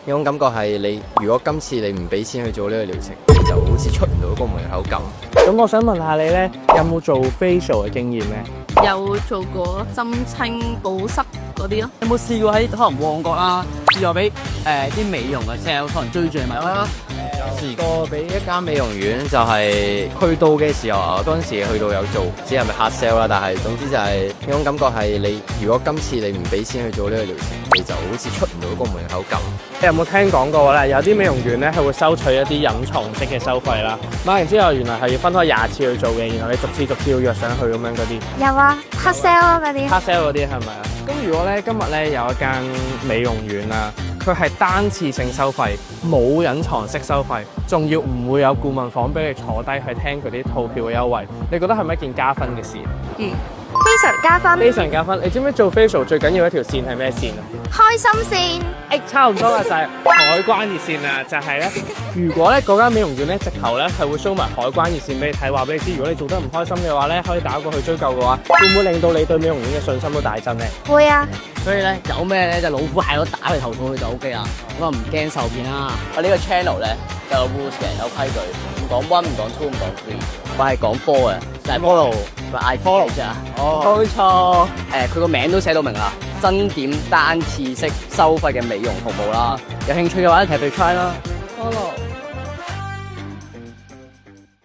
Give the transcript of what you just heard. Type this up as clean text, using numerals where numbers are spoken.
呢種感覺係你如果今次你唔俾錢去做呢個療程，你就好似出唔到個門口咁。咁我想問下你咧，有冇做 facial 嘅經驗咧？有做過針清保濕嗰啲咯。有冇試過喺可能旺角啦，試過俾啲美容嘅 sales 可能追住你買啦？試過俾一間美容院，就係去到嘅時候啊，嗰陣時去到有做，唔知係咪 hard sell 啦，但係總之就係呢種感覺係你如果今次你唔俾錢去做呢個療程，你就好似出唔到個門口咁。你有冇聽講過咧？有啲美容院咧係會收取一啲隱藏式嘅收費啦。買完之後原來係要分開20次去做嘅，然後你逐次要約上去咁樣嗰啲。有啊，黑 sell 咯嗰啲。hard sell 嗰啲係咪啊？咁如果咧今日咧有一間美容院啊，佢係單次性收費，冇隱藏式收費，仲要唔會有顧問房俾你坐低去聽佢啲套票嘅優惠，你覺得係咪一件加分嘅事？非常加分。非常加分。你知唔知做 facial 最緊要一條線係咩線啊？開心差唔多啦，就係海關熱線啊！就係咧，如果咧嗰間美容院咧直頭咧係會 show 埋海關熱線俾你睇，話俾你知，如果你做得唔開心嘅話咧，可以打過去追究嘅話，會唔會令到你對美容院嘅信心都大增咧？線。會啊。所以咧有咩咧就老虎蟹都打去投訴佢就 OK 啦，咁啊唔驚受騙啦。我呢個 channel 咧有 rules 嘅，有規矩，唔講 one 唔講 two 唔講 three， 我係講 four 嘅，就係 follow 同埋 I follow 啫。冇錯。佢個名都寫到明啦，真點單次式收費嘅美容服務啦，有興趣嘅話一齊去 try 啦。follow。